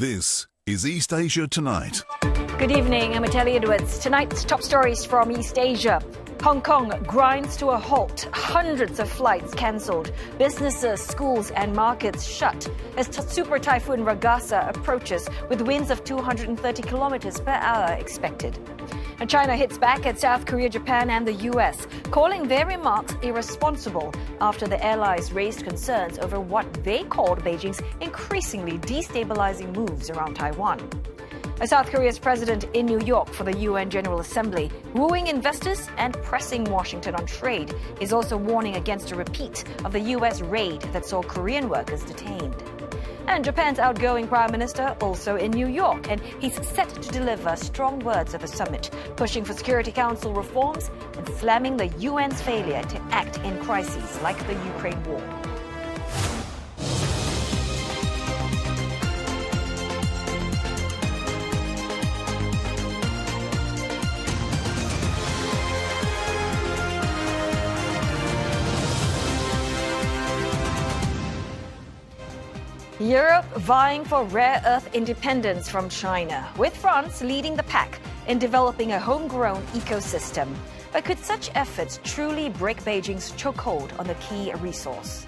This is East Asia Tonight. Good evening, I'm Ateli Edwards. Tonight's top stories from East Asia. Hong Kong grinds to a halt. Hundreds of flights cancelled. Businesses, schools and markets shut as Super Typhoon Ragasa approaches with winds of 230 kilometers per hour expected. And China hits back at South Korea, Japan and the US, calling their remarks irresponsible after the allies raised concerns over what they called Beijing's increasingly destabilizing moves around Taiwan. South Korea's president in New York for the UN General Assembly, wooing investors and pressing Washington on trade, is also warning against a repeat of the US raid that saw Korean workers detained. And Japan's outgoing prime minister also in New York, and he's set to deliver strong words at the summit, pushing for Security Council reforms and slamming the UN's failure to act in crises like the Ukraine war. Europe vying for rare earth independence from China, with France leading the pack in developing a homegrown ecosystem. But could such efforts truly break Beijing's chokehold on the key resource?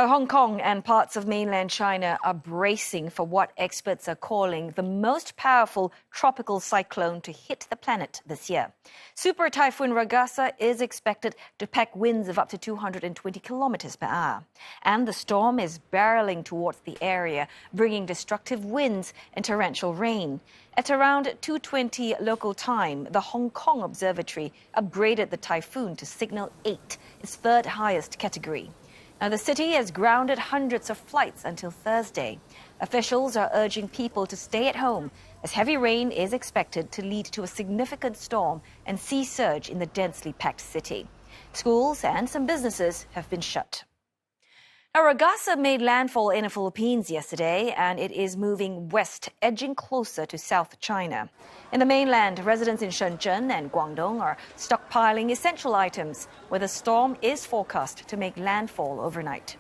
Hong Kong and parts of mainland China are bracing for what experts are calling the most powerful tropical cyclone to hit the planet this year. Super Typhoon Ragasa is expected to pack winds of up to 220 kilometers per hour. And the storm is barreling towards the area, bringing destructive winds and torrential rain. At around 2:20 local time, the Hong Kong Observatory upgraded the typhoon to Signal 8, its third highest category. Now, the city has grounded hundreds of flights until Thursday. Officials are urging people to stay at home as heavy rain is expected to lead to a significant storm and sea surge in the densely packed city. Schools and some businesses have been shut. Now, Ragasa made landfall in the Philippines yesterday, and it is moving west, edging closer to South China. In the mainland, residents in Shenzhen and Guangdong are stockpiling essential items, where the storm is forecast to make landfall overnight.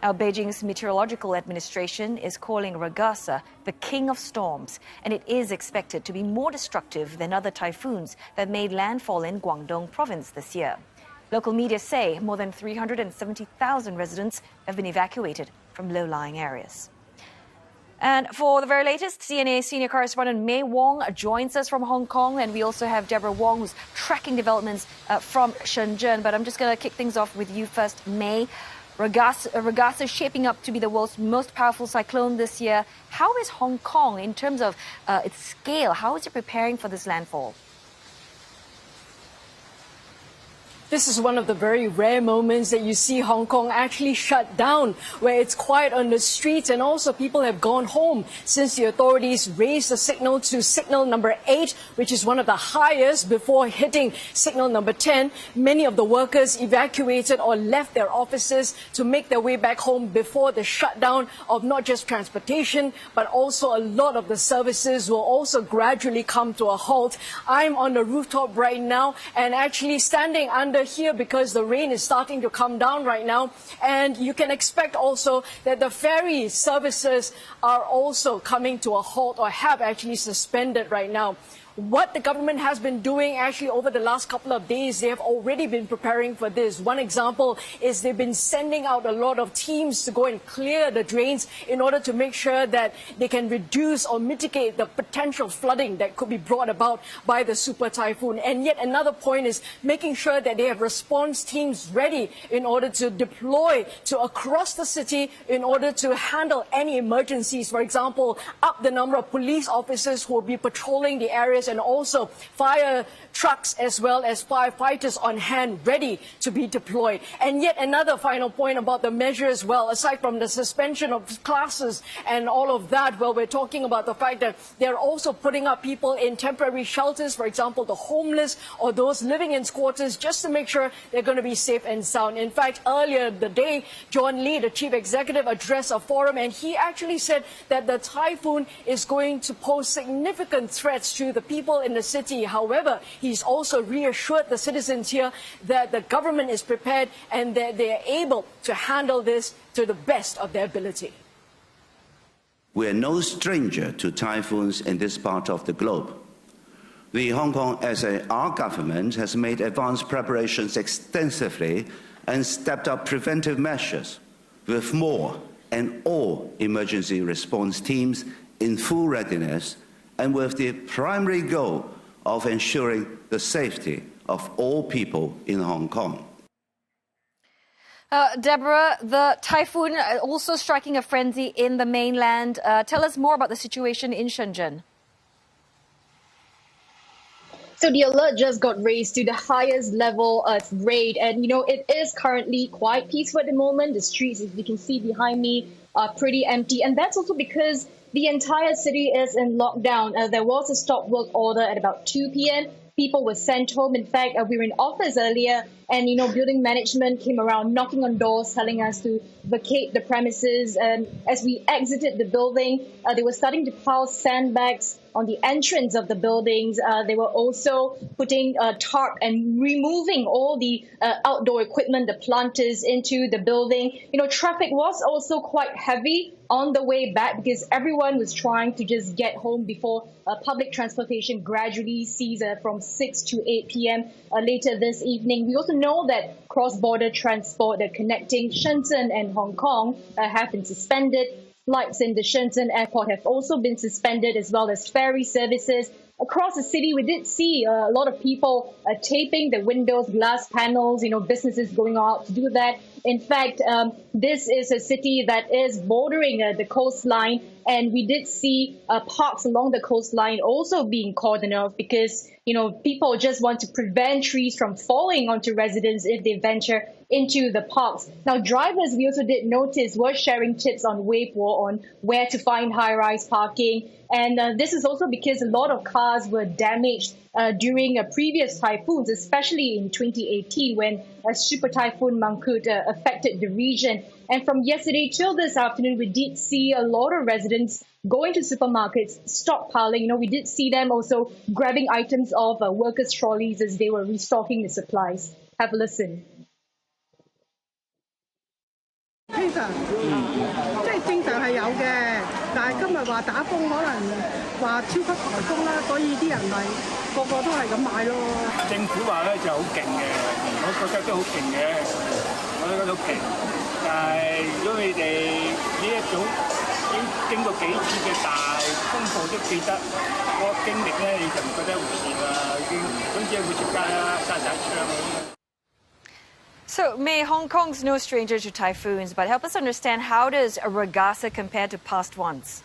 Now, Beijing's meteorological administration is calling Ragasa the king of storms, and it is expected to be more destructive than other typhoons that made landfall in Guangdong province this year. Local media say more than 370,000 residents have been evacuated from low-lying areas. And for the very latest, CNA senior correspondent May Wong joins us from Hong Kong, and we also have Deborah Wong, who's tracking developments from Shenzhen. But I'm just going to kick things off with you first, May. Ragasa is shaping up to be the world's most powerful cyclone this year. How is Hong Kong, in terms of its scale, how is it preparing for this landfall? This is one of the very rare moments that you see Hong Kong actually shut down, where it's quiet on the streets and also people have gone home since the authorities raised the signal to signal number 8, which is one of the highest before hitting signal number 10. Many of the workers evacuated or left their offices to make their way back home before the shutdown of not just transportation, but also a lot of the services will also gradually come to a halt. I'm on the rooftop right now and actually standing under here because the rain is starting to come down right now, and you can expect also that the ferry services are also coming to a halt or have actually suspended right now. What the government has been doing actually over the last couple of days, they have already been preparing for this. One example is they've been sending out a lot of teams to go and clear the drains in order to make sure that they can reduce or mitigate the potential flooding that could be brought about by the super typhoon. And yet another point is making sure that they have response teams ready in order to deploy to across the city in order to handle any emergencies. For example, up the number of police officers who will be patrolling the areas, and also fire trucks as well as firefighters on hand ready to be deployed. And yet another final point about the measure as well, aside from the suspension of classes and all of that, well, we're talking about the fact that they're also putting up people in temporary shelters, for example, the homeless or those living in squatters, just to make sure they're going to be safe and sound. In fact, earlier the day, John Lee, the chief executive, addressed a forum, and he actually said that the typhoon is going to pose significant threats to the people people in the city. However, he's also reassured the citizens here that the government is prepared and that they are able to handle this to the best of their ability. We are no stranger to typhoons in this part of the globe. The Hong Kong SAR government has made advanced preparations extensively and stepped up preventive measures with more and all emergency response teams in full readiness and with the primary goal of ensuring the safety of all people in Hong Kong. Deborah, the typhoon also striking a frenzy in the mainland. Tell us more about the situation in Shenzhen. So the alert just got raised to the highest level of rate. And, it is currently quite peaceful at the moment. The streets, as you can see behind me, are pretty empty. And that's also because the entire city is in lockdown. There was a stop work order at about 2 p.m. People were sent home. In fact, we were in office earlier and, building management came around knocking on doors, telling us to vacate the premises. And as we exited the building, they were starting to pile sandbags on the entrance of the buildings. They were also putting tarp and removing all the outdoor equipment, the planters into the building. Traffic was also quite heavy on the way back because everyone was trying to just get home before public transportation gradually ceases from 6 to 8 p.m. Later this evening. We also know that cross-border transport connecting Shenzhen and Hong Kong have been suspended. Flights in the Shenzhen airport have also been suspended, as well as ferry services. Across the city, we did see a lot of people taping the windows, glass panels, businesses going out to do that. In fact, this is a city that is bordering the coastline, and we did see parks along the coastline also being cordoned off because, people just want to prevent trees from falling onto residents if they venture into the parks. Now, drivers, we also did notice, were sharing tips on Weibo on where to find high-rise parking. And this is also because a lot of cars were damaged during previous typhoons, especially in 2018 when Super Typhoon Mangkhut affected the region. And from yesterday till this afternoon, we did see a lot of residents going to supermarkets, stockpiling. We did see them also grabbing items off workers' trolleys as they were restocking the supplies. Have a listen. 非常，即係正常係有嘅，但係今日話打風，可能話超級颱風啦，所以啲人咪個個都係咁買咯。政府話咧就好勁嘅，我覺得都好勁嘅，我覺得好勁。但係如果你哋呢一種已經經過幾次嘅大風暴都記得個經歷咧，你就唔覺得一回事啦，已經總之會出街啦，閂晒窗啦。 So, May, Hong Kong's no stranger to typhoons, but help us understand, how does Ragasa compare to past ones?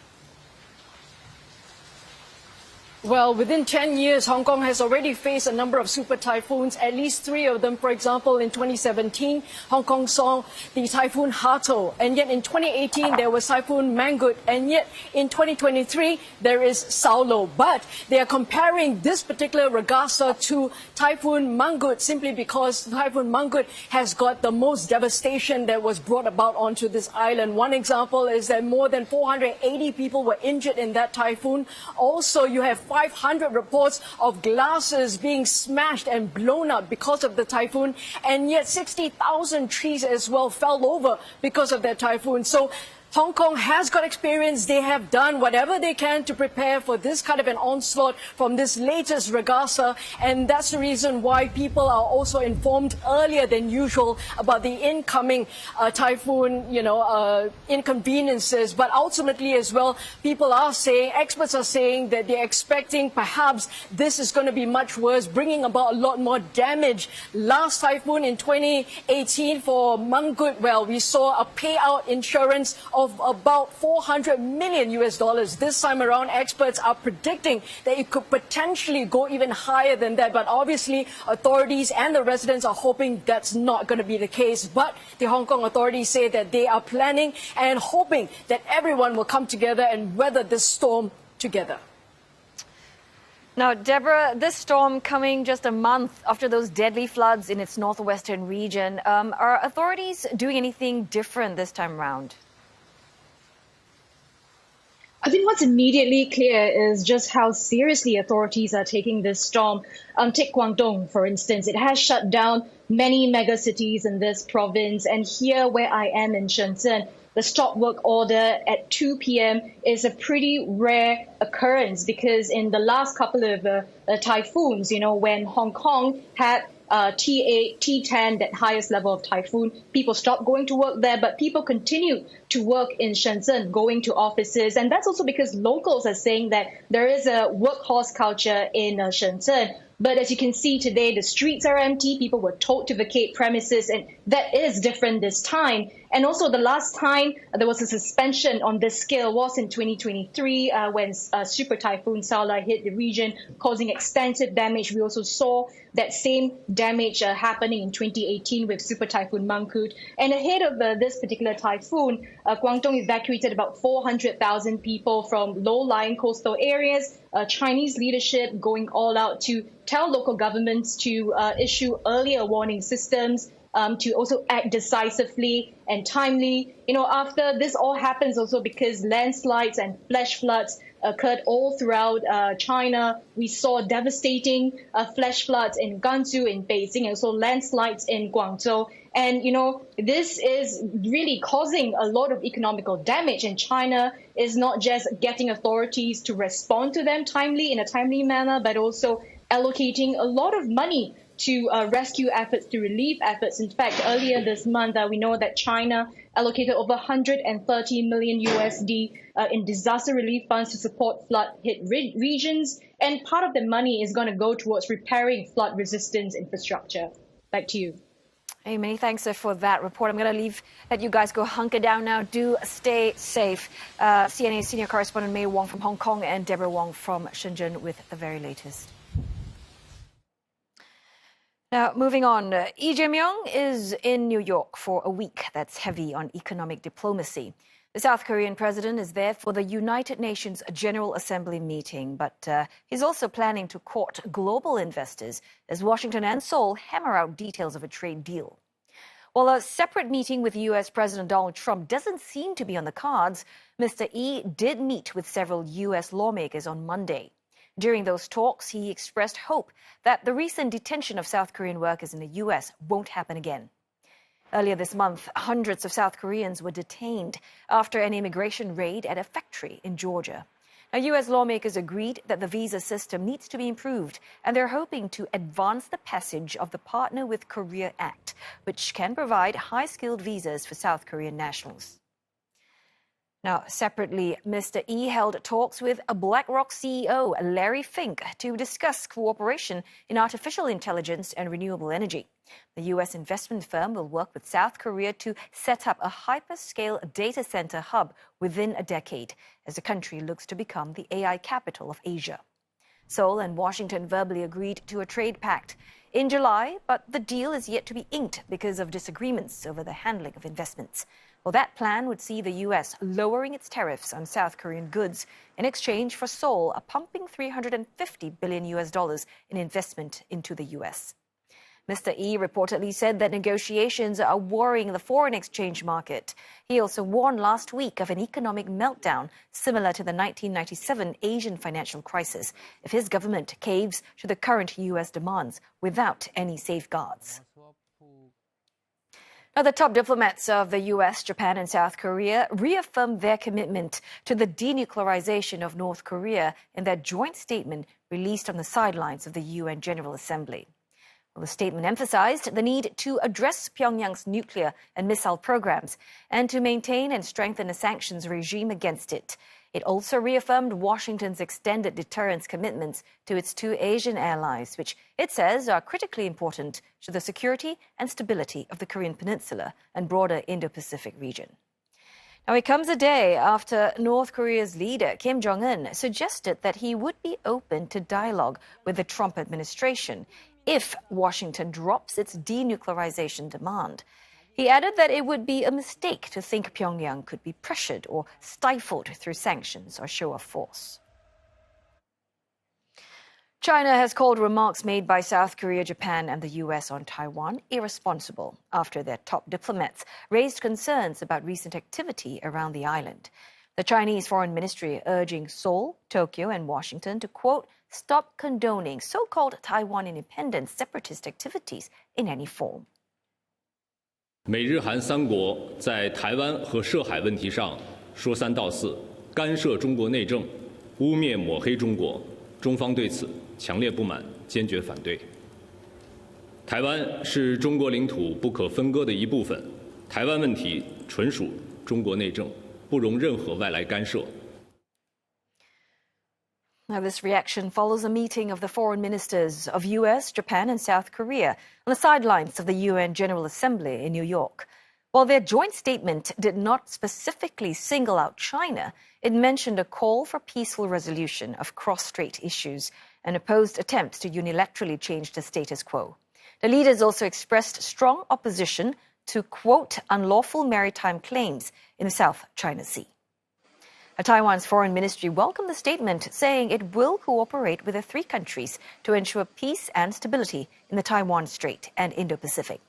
Well, within 10 years, Hong Kong has already faced a number of super typhoons, at least 3 of them. For example, in 2017, Hong Kong saw the typhoon halt, and yet in 2018, there was typhoon Mangkhut, and yet in 2023, there is Seoul. But they are comparing this particular Ragasa to typhoon Mangkhut simply because typhoon Mangkhut has got the most devastation that was brought about onto this island. One example is that more than 480 people were injured in that typhoon. Also, you have 500 reports of glasses being smashed and blown up because of the typhoon, and yet 60,000 trees as well fell over because of that typhoon. So Hong Kong has got experience. They have done whatever they can to prepare for this kind of an onslaught from this latest Ragasa, and that's the reason why people are also informed earlier than usual about the incoming typhoon, inconveniences. But ultimately as well, people are saying, experts are saying that they're expecting perhaps this is going to be much worse, bringing about a lot more damage. Last typhoon in 2018 for Mangkhut, well, we saw a payout insurance of about $400 million US. This time around, experts are predicting that it could potentially go even higher than that. But obviously, authorities and the residents are hoping that's not going to be the case. But the Hong Kong authorities say that they are planning and hoping that everyone will come together and weather this storm together. Now, Deborah, this storm coming just a month after those deadly floods in its northwestern region. Are authorities doing anything different this time around? I think what's immediately clear is just how seriously authorities are taking this storm. Take Guangdong, for instance. It has shut down many megacities in this province. And here where I am in Shenzhen, the stop work order at 2 p.m. is a pretty rare occurrence because in the last couple of typhoons, when Hong Kong had T8, T10, that highest level of typhoon, people stopped going to work there, but people continue to work in Shenzhen, going to offices. And that's also because locals are saying that there is a workhorse culture in Shenzhen. But as you can see today, the streets are empty. People were told to vacate premises, and that is different this time. And also the last time there was a suspension on this scale was in 2023 when Super Typhoon Sala hit the region, causing extensive damage. We also saw that same damage happening in 2018 with Super Typhoon Mangkhut. And ahead of this particular typhoon, Guangdong evacuated about 400,000 people from low-lying coastal areas. Chinese leadership going all out to tell local governments to issue earlier warning systems, to also act decisively and timely. After this all happens also because landslides and flash floods occurred all throughout China. We saw devastating flash floods in Gansu, in Beijing, and also landslides in Guangzhou. And, this is really causing a lot of economical damage. And China is not just getting authorities to respond to them in a timely manner, but also allocating a lot of money to rescue efforts, to relief efforts. In fact, earlier this month, we know that China allocated over 130 million USD in disaster relief funds to support flood-hit regions. And part of the money is going to go towards repairing flood-resistant infrastructure. Back to you. Hey, many thanks for that report. I'm going to let you guys go hunker down now. Do stay safe. CNA senior correspondent May Wong from Hong Kong and Deborah Wong from Shenzhen with the very latest. Now, moving on, Myung is in New York for a week that's heavy on economic diplomacy. The South Korean president is there for the United Nations General Assembly meeting, but he's also planning to court global investors as Washington and Seoul hammer out details of a trade deal. While a separate meeting with U.S. President Donald Trump doesn't seem to be on the cards, Mr. Yi did meet with several U.S. lawmakers on Monday. During those talks, he expressed hope that the recent detention of South Korean workers in the U.S. won't happen again. Earlier this month, hundreds of South Koreans were detained after an immigration raid at a factory in Georgia. Now, U.S. lawmakers agreed that the visa system needs to be improved, and they're hoping to advance the passage of the Partner with Korea Act, which can provide high-skilled visas for South Korean nationals. Now, separately, Mr. Yi held talks with a BlackRock CEO, Larry Fink, to discuss cooperation in artificial intelligence and renewable energy. The U.S. investment firm will work with South Korea to set up a hyperscale data center hub within a decade, as the country looks to become the AI capital of Asia. Seoul and Washington verbally agreed to a trade pact in July, but the deal is yet to be inked because of disagreements over the handling of investments. Well, that plan would see the U.S. lowering its tariffs on South Korean goods in exchange for Seoul pumping $350 billion in investment into the U.S. Mr. Yi reportedly said that negotiations are worrying the foreign exchange market. He also warned last week of an economic meltdown similar to the 1997 Asian financial crisis if his government caves to the current U.S. demands without any safeguards. Now, the top diplomats of the U.S., Japan and South Korea reaffirmed their commitment to the denuclearization of North Korea in their joint statement released on the sidelines of the UN General Assembly. Well, the statement emphasized the need to address Pyongyang's nuclear and missile programs and to maintain and strengthen a sanctions regime against it. It also reaffirmed Washington's extended deterrence commitments to its two Asian allies, which it says are critically important to the security and stability of the Korean Peninsula and broader Indo-Pacific region. Now, it comes a day after North Korea's leader, Kim Jong-un, suggested that he would be open to dialogue with the Trump administration if Washington drops its denuclearization demand. He added that it would be a mistake to think Pyongyang could be pressured or stifled through sanctions or show of force. China has called remarks made by South Korea, Japan and the U.S. on Taiwan irresponsible after their top diplomats raised concerns about recent activity around the island. The Chinese Foreign Ministry urging Seoul, Tokyo, and Washington to, quote, stop condoning so-called Taiwan independence separatist activities in any form. 美日韩三国在台湾和涉海问题上说三道四，干涉中国内政，污蔑抹黑中国，中方对此强烈不满，坚决反对。台湾是中国领土不可分割的一部分，台湾问题纯属中国内政，不容任何外来干涉。 Now, this reaction follows a meeting of the foreign ministers of US, Japan, and South Korea on the sidelines of the UN General Assembly in New York. While their joint statement did not specifically single out China, it mentioned a call for peaceful resolution of cross-strait issues and opposed attempts to unilaterally change the status quo. The leaders also expressed strong opposition to, quote, unlawful maritime claims in the South China Sea. Taiwan's foreign ministry welcomed the statement, saying it will cooperate with the three countries to ensure peace and stability in the Taiwan Strait and Indo-Pacific.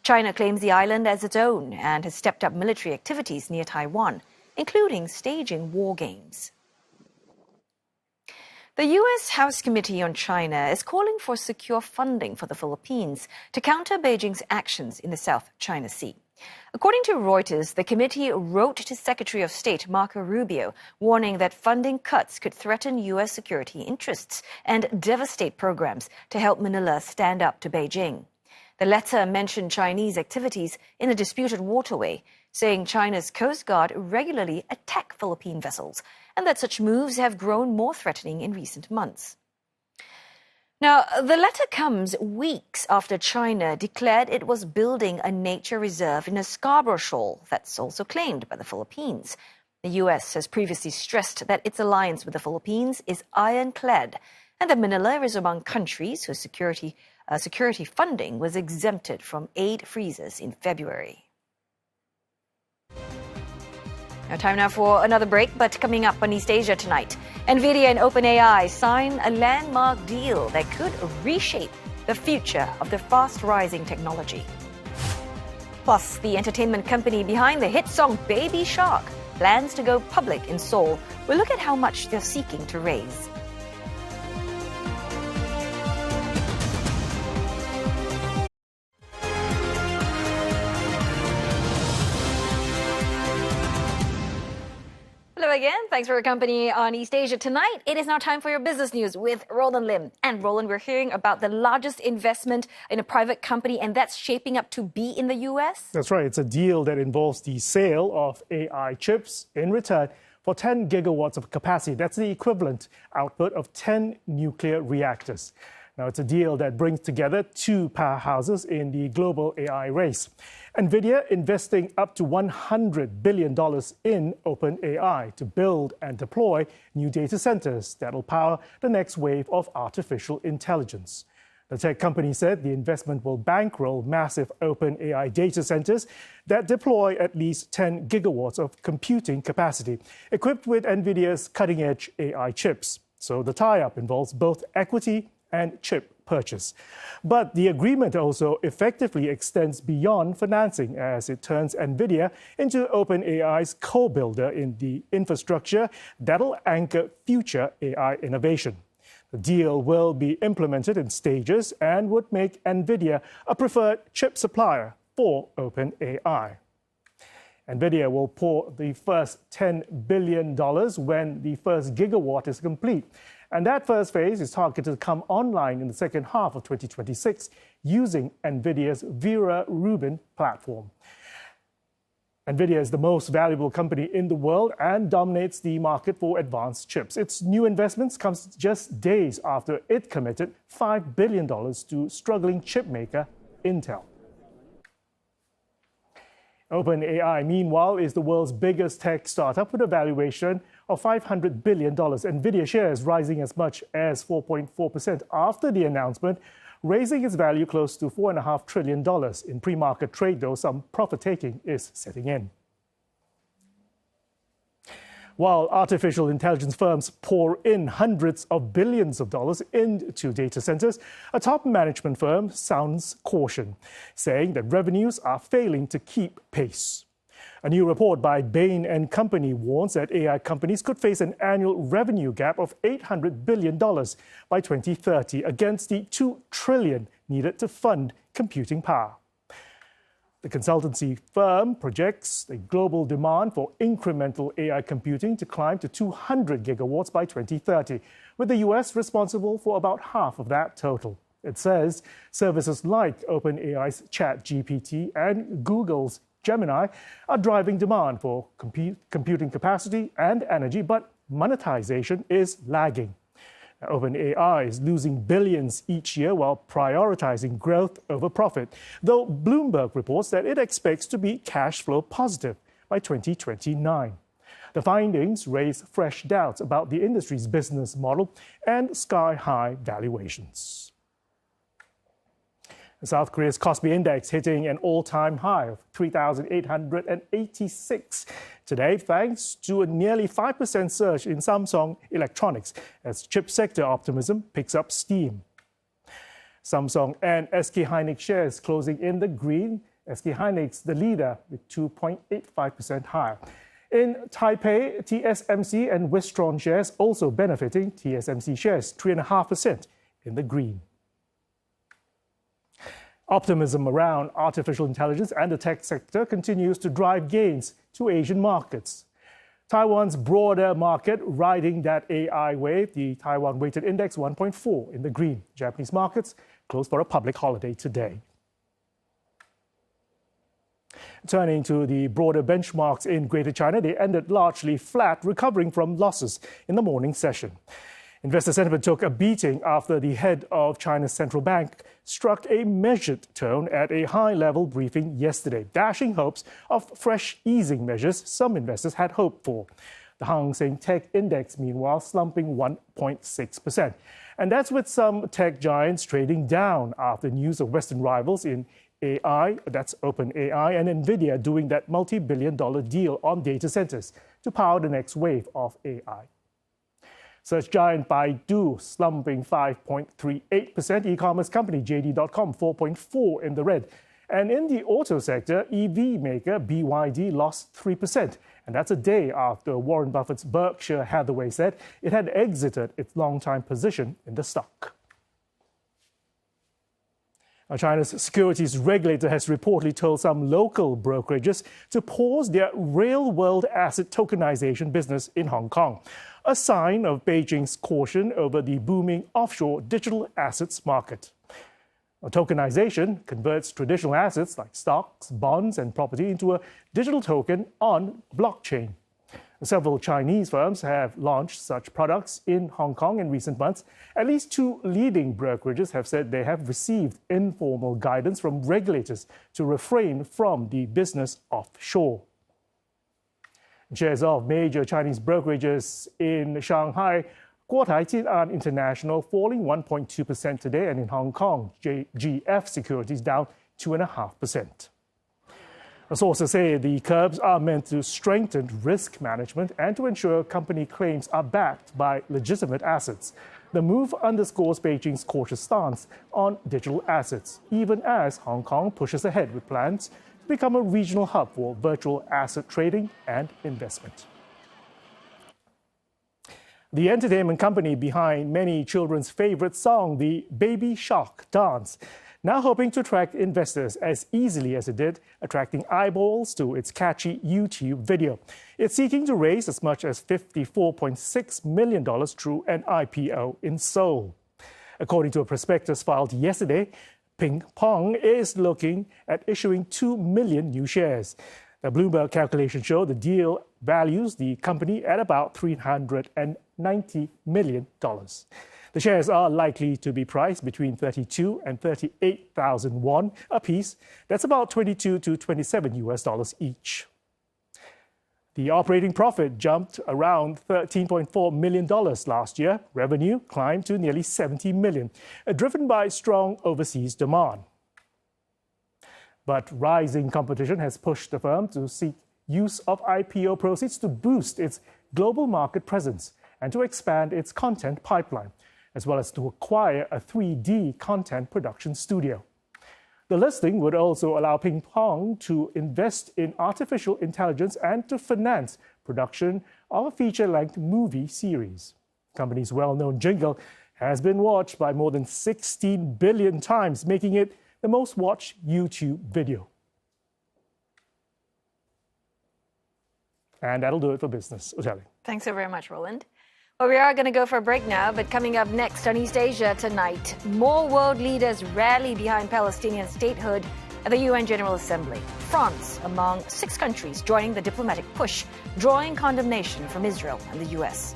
China claims the island as its own and has stepped up military activities near Taiwan, including staging war games. The U.S. House Committee on China is calling for secure funding for the Philippines to counter Beijing's actions in the South China Sea. According to Reuters, the committee wrote to Secretary of State Marco Rubio, warning that funding cuts could threaten U.S. security interests and devastate programs to help Manila stand up to Beijing. The letter mentioned Chinese activities in the disputed waterway, saying China's Coast Guard regularly attack Philippine vessels and that such moves have grown more threatening in recent months. Now, the letter comes weeks after China declared it was building a nature reserve in a Scarborough Shoal that's also claimed by the Philippines. The U.S. has previously stressed that its alliance with the Philippines is ironclad and that Manila is among countries whose security funding was exempted from aid freezes in February. Now, time now for another break, but coming up on East Asia tonight, NVIDIA and OpenAI sign a landmark deal that could reshape the future of their fast-rising technology. Plus, the entertainment company behind the hit song Baby Shark plans to go public in Seoul. We'll look at how much they're seeking to raise. Hello again. Thanks for your company on East Asia tonight. It is now time for your business news with Roland Lim. And Roland, we're hearing about the largest investment in a private company, and that's shaping up to be in the U.S.? That's right. It's a deal that involves the sale of AI chips in return for 10 gigawatts of capacity. That's the equivalent output of 10 nuclear reactors. Now, it's a deal that brings together two powerhouses in the global AI race. NVIDIA investing up to $100 billion in OpenAI to build and deploy new data centers that'll power the next wave of artificial intelligence. The tech company said the investment will bankroll massive OpenAI data centers that deploy at least 10 gigawatts of computing capacity, equipped with NVIDIA's cutting-edge AI chips. So the tie-up involves both equity and chip purchase. But the agreement also effectively extends beyond financing as it turns NVIDIA into OpenAI's co-builder in the infrastructure that'll anchor future AI innovation. The deal will be implemented in stages and would make NVIDIA a preferred chip supplier for OpenAI. NVIDIA will pour the first $10 billion when the first gigawatt is complete. And that first phase is targeted to come online in the second half of 2026 using NVIDIA's Vera Rubin platform. NVIDIA is the most valuable company in the world and dominates the market for advanced chips. Its new investments comes just days after it committed $5 billion to struggling chip maker Intel. OpenAI, meanwhile, is the world's biggest tech startup with a valuation of $500 billion. NVIDIA shares rising as much as 4.4% after the announcement, raising its value close to $4.5 trillion. In pre-market trade, though, some profit-taking is setting in. While artificial intelligence firms pour in hundreds of billions of dollars into data centers, a top management firm sounds caution, saying that revenues are failing to keep pace. A new report by Bain & Company warns that AI companies could face an annual revenue gap of $800 billion by 2030 against the $2 trillion needed to fund computing power. The consultancy firm projects the global demand for incremental AI computing to climb to 200 gigawatts by 2030, with the US responsible for about half of that total. It says services like OpenAI's ChatGPT and Google's Gemini are driving demand for computing capacity and energy, but monetization is lagging. OpenAI is losing billions each year while prioritizing growth over profit, though Bloomberg reports that it expects to be cash flow positive by 2029. The findings raise fresh doubts about the industry's business model and sky-high valuations. South Korea's Kospi Index hitting an all-time high of 3,886 today, thanks to a nearly 5% surge in Samsung Electronics as chip sector optimism picks up steam. Samsung and SK Hynix shares closing in the green, SK Hynix the leader with 2.85% higher. In Taipei, TSMC and Wistron shares also benefiting, TSMC shares 3.5% in the green. Optimism around artificial intelligence and the tech sector continues to drive gains to Asian markets. Taiwan's broader market riding that AI wave, the Taiwan weighted index 1.4 in the green. Japanese markets closed for a public holiday today. Turning to the broader benchmarks in Greater China, they ended largely flat, recovering from losses in the morning session. Investor sentiment took a beating after the head of China's central bank struck a measured tone at a high-level briefing yesterday, dashing hopes of fresh easing measures some investors had hoped for. The Hang Seng Tech Index, meanwhile, slumping 1.6%. And that's with some tech giants trading down after news of Western rivals in AI, that's OpenAI, and NVIDIA doing that multi-billion-dollar deal on data centers to power the next wave of AI. Search giant Baidu slumping 5.38%, e-commerce company JD.com 4.4% in the red. And in the auto sector, EV maker BYD lost 3%. And that's a day after Warren Buffett's Berkshire Hathaway said it had exited its long-time position in the stock. Now, China's securities regulator has reportedly told some local brokerages to pause their real-world asset tokenization business in Hong Kong, a sign of Beijing's caution over the booming offshore digital assets market. Now, tokenization converts traditional assets like stocks, bonds, and property into a digital token on blockchain. Several Chinese firms have launched such products in Hong Kong in recent months. At least 2 leading brokerages have said they have received informal guidance from regulators to refrain from the business offshore. Shares of major Chinese brokerages in Shanghai, Guotai Jinan International falling 1.2% today, and in Hong Kong, GF Securities down 2.5%. Sources say the curbs are meant to strengthen risk management and to ensure company claims are backed by legitimate assets. The move underscores Beijing's cautious stance on digital assets, even as Hong Kong pushes ahead with plans to become a regional hub for virtual asset trading and investment. The entertainment company behind many children's favorite song, the Baby Shark Dance, now hoping to attract investors as easily as it did attracting eyeballs to its catchy YouTube video. It's seeking to raise as much as $54.6 million through an IPO in Seoul. According to a prospectus filed yesterday, Ping Pong is looking at issuing 2 million new shares. The Bloomberg calculations show the deal values the company at about $390 million. The shares are likely to be priced between 32 and 38,000 won a piece. That's about $22 to $27 each. The operating profit jumped around $13.4 million last year. Revenue climbed to nearly $70 million, driven by strong overseas demand. But rising competition has pushed the firm to seek use of IPO proceeds to boost its global market presence and to expand its content pipeline, as well as to acquire a 3D content production studio. The listing would also allow Ping Pong to invest in artificial intelligence and to finance production of a feature-length movie series. The company's well-known jingle has been watched by more than 16 billion times, making it the most watched YouTube video. And that'll do it for Business. Ojali. Thanks so very much, Roland. Well, we are going to go for a break now, but coming up next on East Asia tonight, more world leaders rally behind Palestinian statehood at the UN General Assembly. France among 6 countries joining the diplomatic push, drawing condemnation from Israel and the US.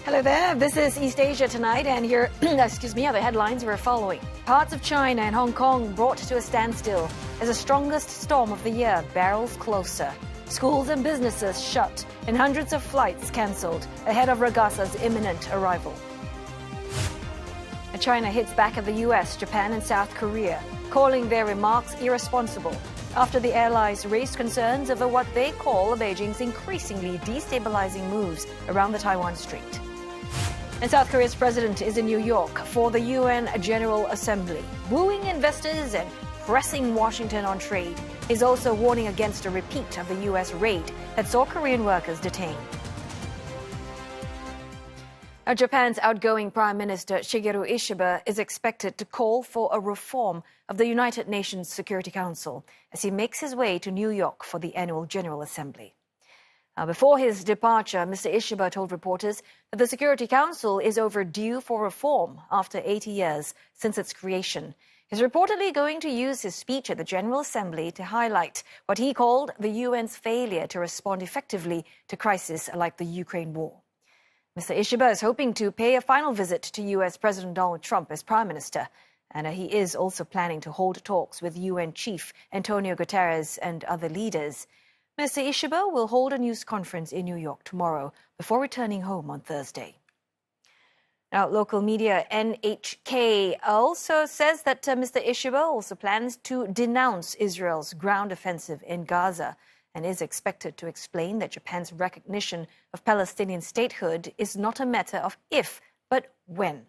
Hello there, this is East Asia Tonight, and here, are the headlines we're following. Parts of China and Hong Kong brought to a standstill as the strongest storm of the year barrels closer. Schools and businesses shut, and hundreds of flights cancelled ahead of Ragasa's imminent arrival. And China hits back at the US, Japan and South Korea, calling their remarks irresponsible after the allies raised concerns over what they call Beijing's increasingly destabilizing moves around the Taiwan Strait. And South Korea's president is in New York for the UN General Assembly, wooing investors and pressing Washington on trade. He's also warning against a repeat of the US raid that saw Korean workers detained. Now, Japan's outgoing Prime Minister Shigeru Ishiba is expected to call for a reform of the United Nations Security Council as he makes his way to New York for the annual General Assembly. Now, before his departure, Mr. Ishiba told reporters that the Security Council is overdue for reform after 80 years since its creation. He's reportedly going to use his speech at the General Assembly to highlight what he called the UN's failure to respond effectively to crises like the Ukraine war. Mr. Ishiba is hoping to pay a final visit to US President Donald Trump as Prime Minister, and he is also planning to hold talks with UN Chief Antonio Guterres and other leaders. Mr. Ishiba will hold a news conference in New York tomorrow before returning home on Thursday. Now, local media NHK also says that Mr. Ishiba also plans to denounce Israel's ground offensive in Gaza and is expected to explain that Japan's recognition of Palestinian statehood is not a matter of if, but when.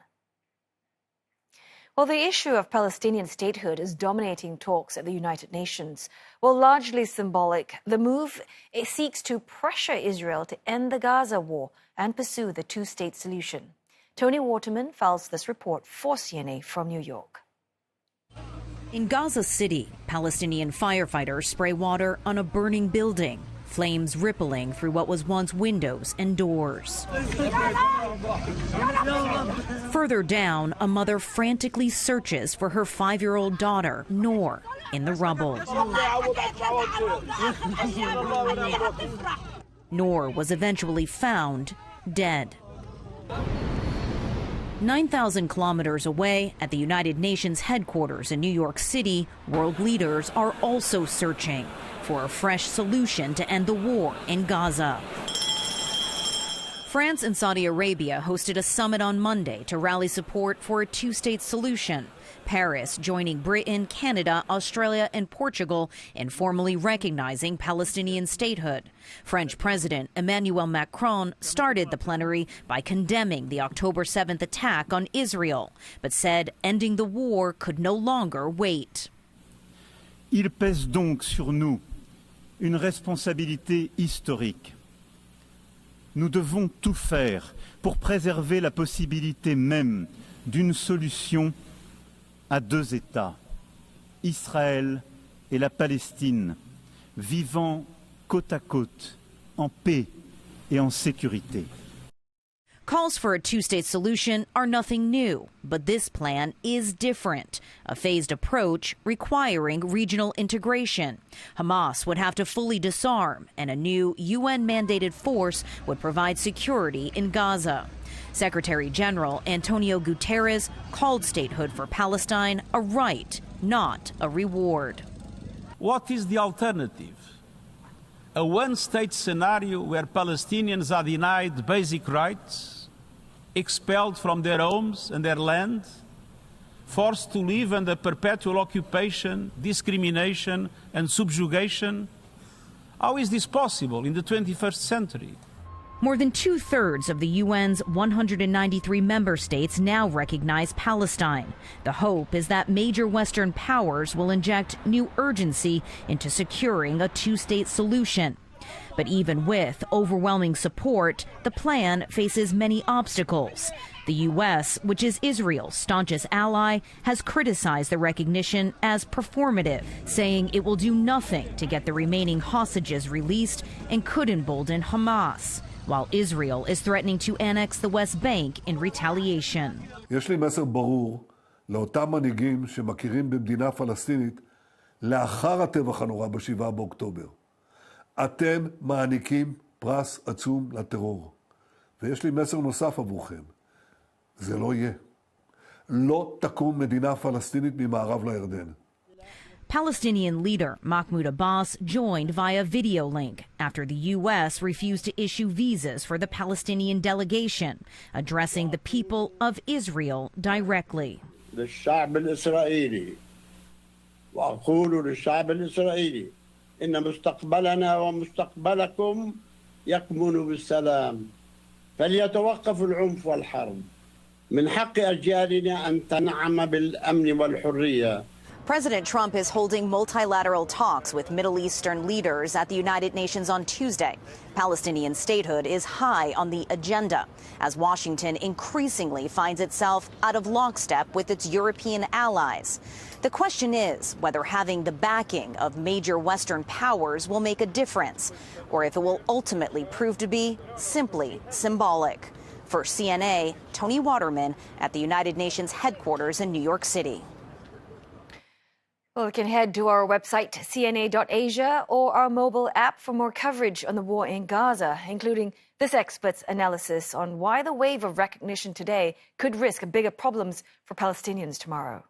Well, the issue of Palestinian statehood is dominating talks at the United Nations. While largely symbolic, the move seeks to pressure Israel to end the Gaza war and pursue the two-state solution. Tony Waterman files this report for CNA from New York. In Gaza City, Palestinian firefighters spray water on a burning building, flames rippling through what was once windows and doors. Further down, a mother frantically searches for her 5-year-old daughter, Noor, in the rubble. Noor was eventually found dead. 9,000 kilometers away, at the United Nations headquarters in New York City, world leaders are also searching for a fresh solution to end the war in Gaza. France and Saudi Arabia hosted a summit on Monday to rally support for a two-state solution. Paris joining Britain, Canada, Australia, and Portugal in formally recognizing Palestinian statehood. French President Emmanuel Macron started the plenary by condemning the October 7th attack on Israel, but said ending the war could no longer wait. Il pèse donc sur nous une responsabilité historique. Nous devons tout faire pour préserver la possibilité même d'une solution à 2 États, Israël et la Palestine, vivant côte à côte, en paix et en sécurité. Calls for a two-state solution are nothing new, but this plan is different. A phased approach requiring regional integration. Hamas would have to fully disarm, and a new UN-mandated force would provide security in Gaza. Secretary General Antonio Guterres called statehood for Palestine a right, not a reward. What is the alternative? A one-state scenario where Palestinians are denied basic rights, expelled from their homes and their land, forced to live under perpetual occupation, discrimination and subjugation, How is this possible in the 21st century? More than 2/3 of the UN's 193 member states now recognize Palestine. The hope is that major Western powers will inject new urgency into securing a two-state solution. But even with overwhelming support, the plan faces many obstacles. The U.S., which is Israel's staunchest ally, has criticized the recognition as performative, saying it will do nothing to get the remaining hostages released and could embolden Hamas, while Israel is threatening to annex the West Bank in retaliation. יש לי מסר ברור לאותם מנהיגים שמכירים במדינה פלסטינית לאחר הטבח הנורא ב-7 באוקטובר. אתם מעניקים פרס עצום לטרור. ויש לי מסר נוסף עבורכם. זה לא יהיה. לא תקום מדינה פלסטינית ממערב לירדן. Palestinian leader Mahmoud Abbas joined via video link after the U.S. refused to issue visas for the Palestinian delegation, addressing the people of Israel directly. للشعب الإسرائيلي وأقول للشعب الإسرائيلي إن مستقبلنا ومستقبلكم يكمن بالسلام فليتوقف العنف والحرب من حق أجيالنا أن تنعم بالأمن والحرية. President Trump is holding multilateral talks with Middle Eastern leaders at the United Nations on Tuesday. Palestinian statehood is high on the agenda as Washington increasingly finds itself out of lockstep with its European allies. The question is whether having the backing of major Western powers will make a difference, or if it will ultimately prove to be simply symbolic. For CNA, Tony Waterman at the United Nations headquarters in New York City. Well, we can head to our website, cna.asia, or our mobile app for more coverage on the war in Gaza, including this expert's analysis on why the wave of recognition today could risk bigger problems for Palestinians tomorrow.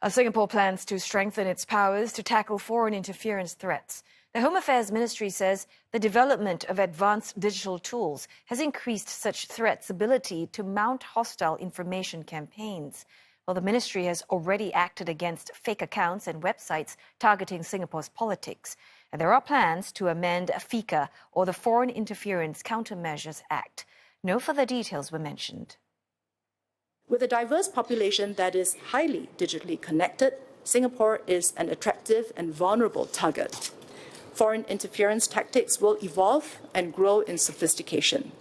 Singapore plans to strengthen its powers to tackle foreign interference threats. The Home Affairs Ministry says the development of advanced digital tools has increased such threats' ability to mount hostile information campaigns. Well, the ministry has already acted against fake accounts and websites targeting Singapore's politics. And there are plans to amend FICA, or the Foreign Interference Countermeasures Act. No further details were mentioned. With a diverse population that is highly digitally connected, Singapore is an attractive and vulnerable target. Foreign interference tactics will evolve and grow in sophistication.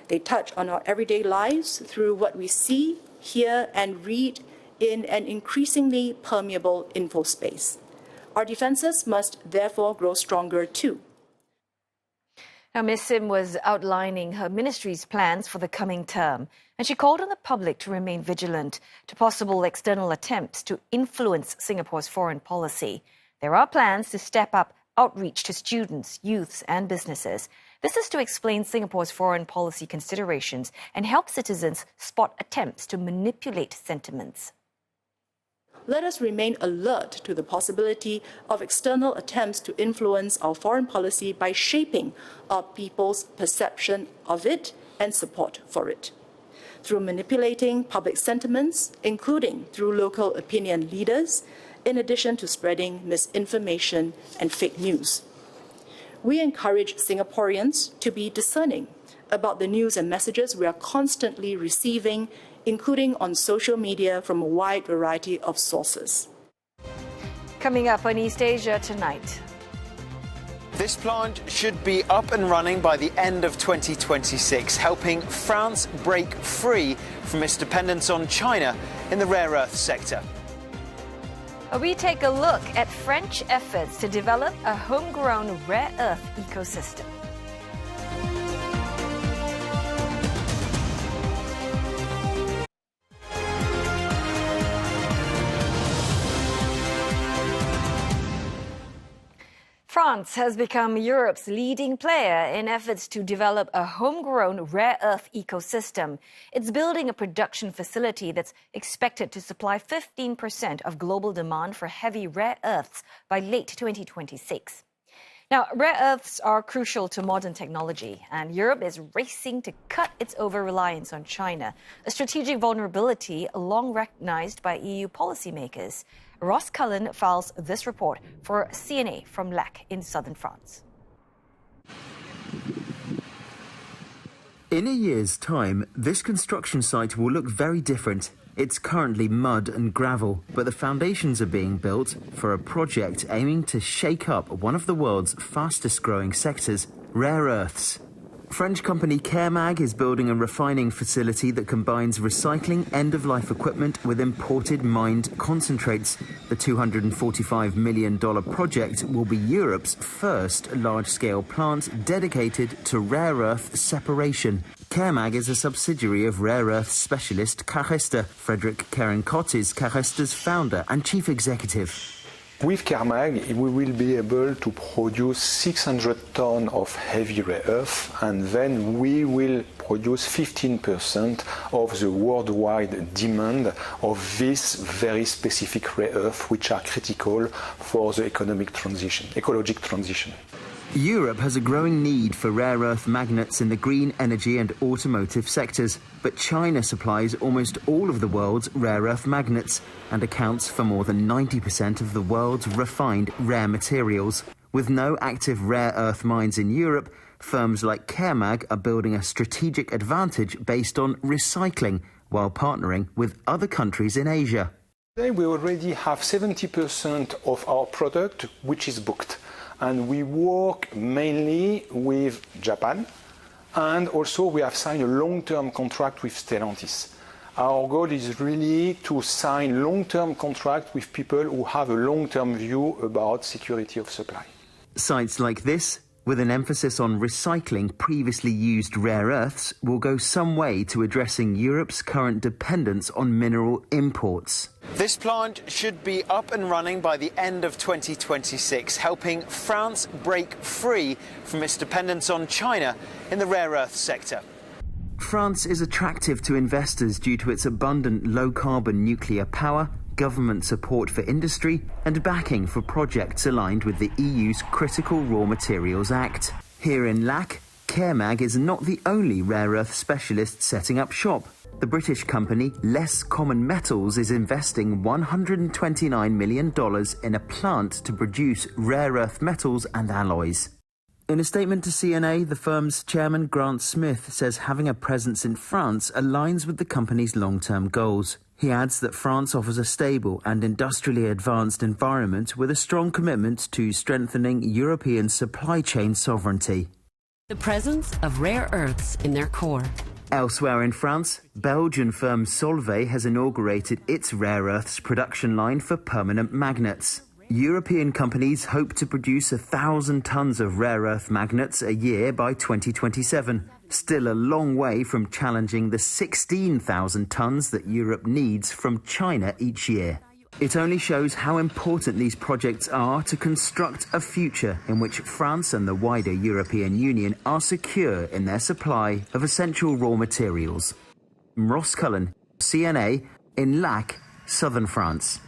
They touch on our everyday lives through what we see, hear, and read in an increasingly permeable info space. Our defenses must therefore grow stronger too. Now, Ms. Sim was outlining her ministry's plans for the coming term, and she called on the public to remain vigilant to possible external attempts to influence Singapore's foreign policy. There are plans to step up outreach to students, youths, and businesses. This is to explain Singapore's foreign policy considerations and help citizens spot attempts to manipulate sentiments. Let us remain alert to the possibility of external attempts to influence our foreign policy by shaping our people's perception of it and support for it. Through manipulating public sentiments, including through local opinion leaders, in addition to spreading misinformation and fake news. We encourage Singaporeans to be discerning about the news and messages we are constantly receiving, including on social media from a wide variety of sources. Coming up on East Asia tonight. This plant should be up and running by the end of 2026, helping France break free from its dependence on China in the rare earth sector. We take a look at French efforts to develop a homegrown rare earth ecosystem. France has become Europe's leading player in efforts to develop a homegrown rare earth ecosystem. It's building a production facility that's expected to supply 15% of global demand for heavy rare earths by late 2026. Now, rare earths are crucial to modern technology, and Europe is racing to cut its over-reliance on China, a strategic vulnerability long recognized by EU policymakers. Ross Cullen files this report for CNA from Lac in southern France. In a year's time, this construction site will look very different. It's currently mud and gravel, but the foundations are being built for a project aiming to shake up one of the world's fastest growing sectors, rare earths. French company Caremag is building a refining facility that combines recycling end-of-life equipment with imported mined concentrates. The $245 million project will be Europe's first large-scale plant dedicated to rare earth separation. Caremag is a subsidiary of rare earth specialist Carester. Frederick Kerenkott is Caresta's founder and chief executive. With Caremag, we will be able to produce 600 tons of heavy rare earth, and then we will produce 15% of the worldwide demand of this very specific rare earth, which are critical for the ecologic transition. Europe has a growing need for rare earth magnets in the green energy and automotive sectors, but China supplies almost all of the world's rare earth magnets and accounts for more than 90% of the world's refined rare materials. With no active rare earth mines in Europe, firms like Caremag are building a strategic advantage based on recycling while partnering with other countries in Asia. Today we already have 70% of our product which is booked. And we work mainly with Japan, and also we have signed a long-term contract with Stellantis. Our goal is really to sign long-term contract with people who have a long-term view about security of supply. Sites like this, with an emphasis on recycling previously used rare earths, will go some way to addressing Europe's current dependence on mineral imports. This plant should be up and running by the end of 2026, helping France break free from its dependence on China in the rare earth sector. France is attractive to investors due to its abundant low-carbon nuclear power, government support for industry and backing for projects aligned with the EU's Critical Raw Materials Act. Here in Lac, Caremag is not the only rare earth specialist setting up shop. The British company Less Common Metals is investing $129 million in a plant to produce rare earth metals and alloys. In a statement to CNA, the firm's chairman Grant Smith says having a presence in France aligns with the company's long-term goals. He adds that France offers a stable and industrially advanced environment with a strong commitment to strengthening European supply chain sovereignty. The presence of rare earths in their core. Elsewhere in France, Belgian firm Solvay has inaugurated its rare earths production line for permanent magnets. European companies hope to produce 1,000 tons of rare earth magnets a year by 2027. Still a long way from challenging the 16,000 tons that Europe needs from China each year. It only shows how important these projects are to construct a future in which France and the wider European Union are secure in their supply of essential raw materials. Ross Cullen, CNA, in Lac, southern France.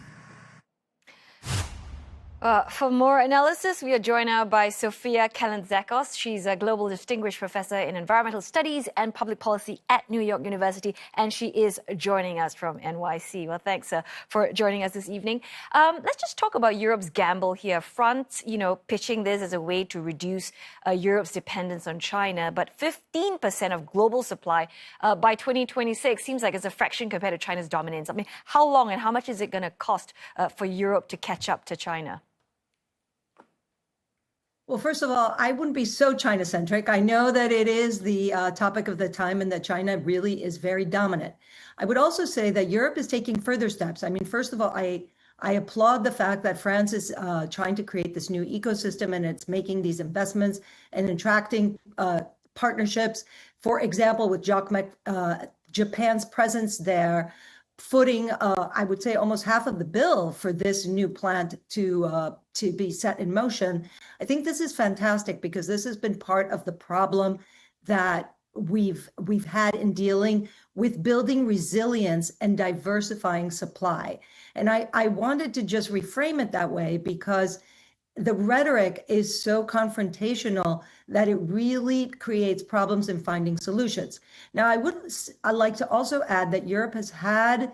For more analysis, we are joined now by Sofia Kalantzakos. She's a Global Distinguished Professor in Environmental Studies and Public Policy at New York University, and she is joining us from NYC. Well, thanks for joining us this evening. Let's just talk about Europe's gamble here. France, pitching this as a way to reduce Europe's dependence on China, but 15% of global supply by 2026 seems like it's a fraction compared to China's dominance. I mean, how long and how much is it going to cost for Europe to catch up to China? Well, first of all, I wouldn't be so China-centric. I know that it is the topic of the time and that China really is very dominant. I would also say that Europe is taking further steps. I mean, first of all, I applaud the fact that France is trying to create this new ecosystem and it's making these investments and attracting partnerships. For example, with Japan's presence there, footing, I would say, almost half of the bill for this new plant to be set in motion. I think this is fantastic because this has been part of the problem that we've had in dealing with building resilience and diversifying supply. And I wanted to just reframe it that way because the rhetoric is so confrontational that it really creates problems in finding solutions. Now, I'd like to also add that Europe has had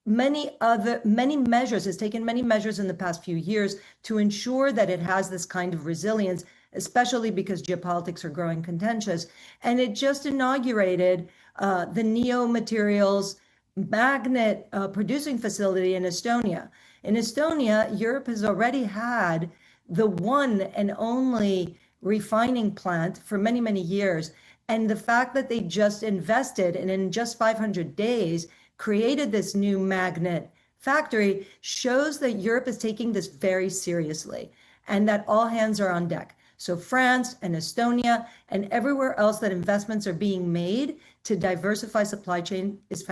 many measures, has taken many measures in the past few years to ensure that it has this kind of resilience, especially because geopolitics are growing contentious. And it just inaugurated the Neo Materials magnet producing facility in Estonia. In Estonia, Europe has already had the one and only refining plant for many, many years. And the fact that they just invested and in just 500 days created this new magnet factory shows that Europe is taking this very seriously and that all hands are on deck. So France and Estonia and everywhere else that investments are being made to diversify supply chain is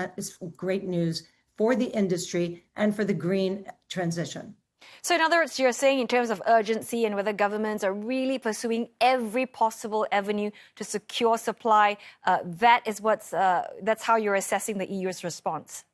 great news for the industry and for the green transition. So in other words, you're saying in terms of urgency and whether governments are really pursuing every possible avenue to secure supply, that's how you're assessing the EU's response.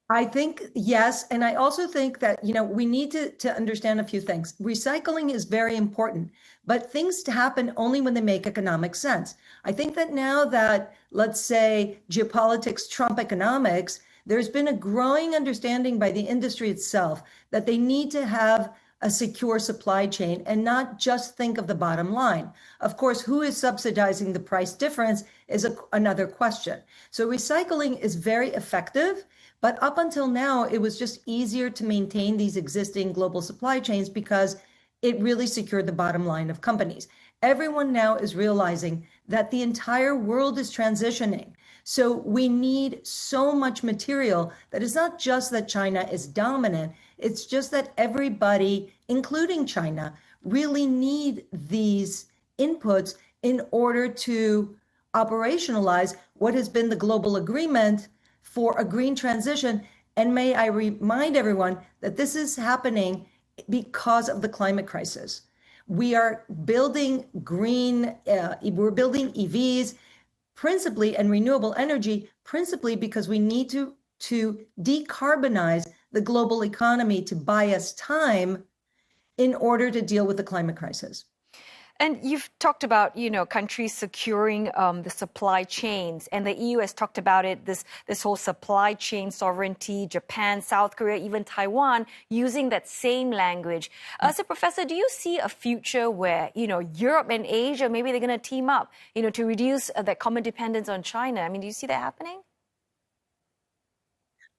I think, yes. And I also think that, we need to understand a few things. Recycling is very important, but things happen only when they make economic sense. I think that now that, let's say, geopolitics trump economics, there's been a growing understanding by the industry itself that they need to have a secure supply chain and not just think of the bottom line. Of course, who is subsidizing the price difference is another question. So recycling is very effective, but up until now, it was just easier to maintain these existing global supply chains because it really secured the bottom line of companies. Everyone now is realizing that the entire world is transitioning. So we need so much material that it's not just that China is dominant, it's just that everybody, including China, really need these inputs in order to operationalize what has been the global agreement for a green transition. And may I remind everyone that this is happening because of the climate crisis. We are building we're building EVs principally and renewable energy principally because we need to decarbonize the global economy to buy us time in order to deal with the climate crisis. And you've talked about, countries securing the supply chains, and the EU has talked about it, this whole supply chain sovereignty, Japan, South Korea, even Taiwan, using that same language. So, Professor, do you see a future where, Europe and Asia, maybe they're going to team up, to reduce that common dependence on China? I mean, do you see that happening?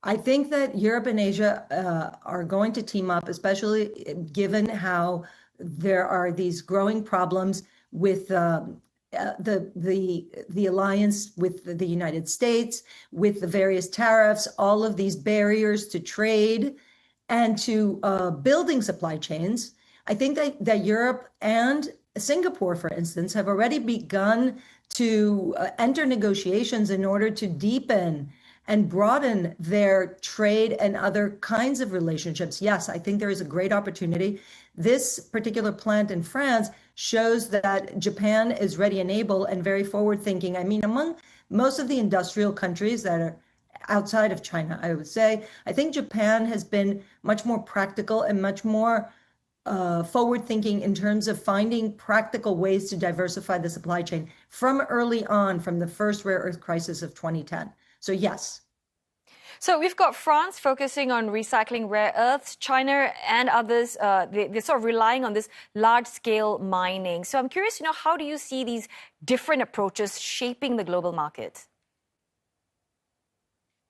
I think that Europe and Asia are going to team up, especially given how there are these growing problems with the alliance with the United States, with the various tariffs, all of these barriers to trade and to building supply chains. I think that Europe and Singapore, for instance, have already begun to enter negotiations in order to deepen and broaden their trade and other kinds of relationships. Yes, I think there is a great opportunity. This particular plant in France shows that Japan is ready and able and very forward thinking. I mean, among most of the industrial countries that are outside of China, I would say, I think Japan has been much more practical and much more forward thinking in terms of finding practical ways to diversify the supply chain from early on, from the first rare earth crisis of 2010. So yes. So we've got France focusing on recycling rare earths, China and others, they're sort of relying on this large-scale mining. So I'm curious, how do you see these different approaches shaping the global market?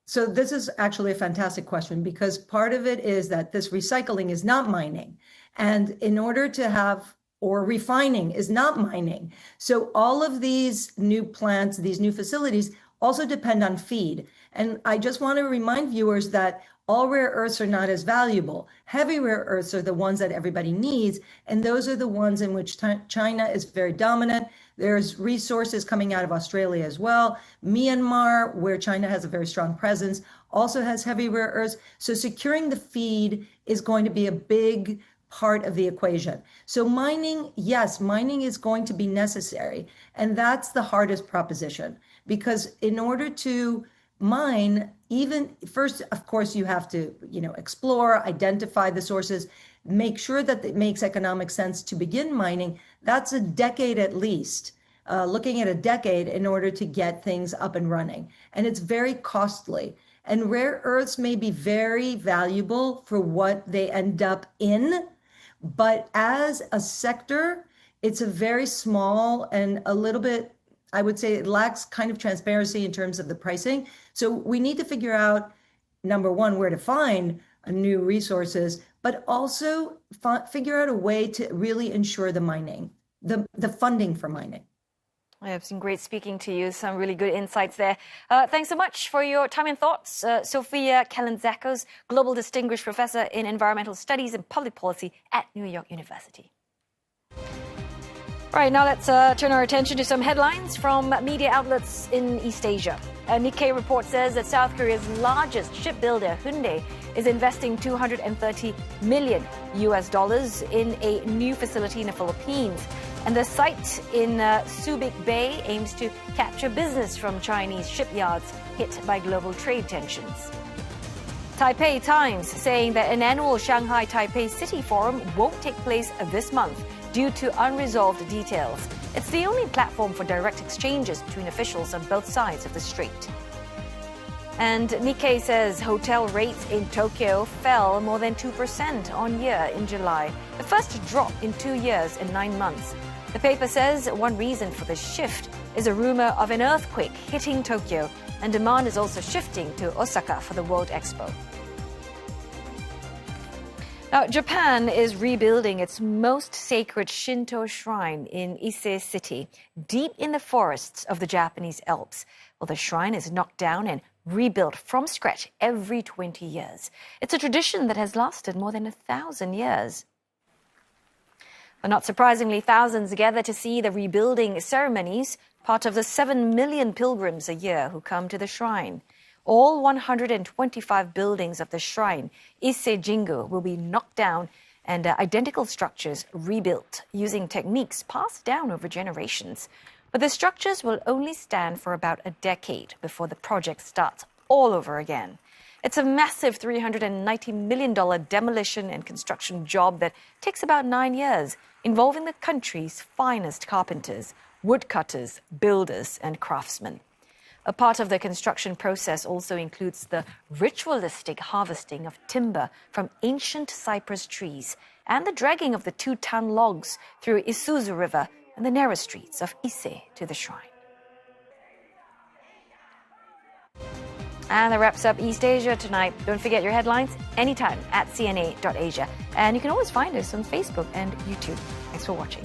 So this is actually a fantastic question because part of it is that this recycling is not mining. And in order to have, or refining is not mining. So all of these new plants, these new facilities also depend on feed. And I just want to remind viewers that all rare earths are not as valuable. Heavy rare earths are the ones that everybody needs, and those are the ones in which China is very dominant. There's resources coming out of Australia as well. Myanmar, where China has a very strong presence, also has heavy rare earths. So securing the feed is going to be a big part of the equation. So mining, yes, mining is going to be necessary. And that's the hardest proposition because in order to mine, even first, of course, you have to, explore, identify the sources, make sure that it makes economic sense to begin mining. That's a decade at least, looking at a decade in order to get things up and running. And it's very costly. And rare earths may be very valuable for what they end up in, but as a sector, it's a very small and a little bit, I would say it lacks kind of transparency in terms of the pricing. So we need to figure out, number one, where to find new resources, but also figure out a way to really ensure the mining, the funding for mining. It's been great speaking to you. Some really good insights there. Thanks so much for your time and thoughts. Sofia Kalintzakos, Global Distinguished Professor in Environmental Studies and Public Policy at New York University. All right, now let's turn our attention to some headlines from media outlets in East Asia. A Nikkei report says that South Korea's largest shipbuilder, Hyundai, is investing $230 million in a new facility in the Philippines. And the site in Subic Bay aims to capture business from Chinese shipyards hit by global trade tensions. Taipei Times saying that an annual Shanghai-Taipei City Forum won't take place this month due to unresolved details. It's the only platform for direct exchanges between officials on both sides of the strait. And Nikkei says hotel rates in Tokyo fell more than 2% on year in July, the first drop in 2 years and 9 months. The paper says one reason for the shift is a rumor of an earthquake hitting Tokyo, and demand is also shifting to Osaka for the World Expo. Now, Japan is rebuilding its most sacred Shinto shrine in Ise City, deep in the forests of the Japanese Alps. Well, the shrine is knocked down and rebuilt from scratch every 20 years. It's a tradition that has lasted more than 1,000 years. But not surprisingly, thousands gather to see the rebuilding ceremonies, part of the 7 million pilgrims a year who come to the shrine. All 125 buildings of the shrine, Ise Jingu, will be knocked down and identical structures rebuilt using techniques passed down over generations. But the structures will only stand for about a decade before the project starts all over again. It's a massive $390 million demolition and construction job that takes about 9 years, involving the country's finest carpenters, woodcutters, builders, and craftsmen. A part of the construction process also includes the ritualistic harvesting of timber from ancient cypress trees and the dragging of the 2-ton logs through Isuzu River and the narrow streets of Ise to the shrine. And that wraps up East Asia tonight. Don't forget your headlines anytime at cna.asia. And you can always find us on Facebook and YouTube. Thanks for watching.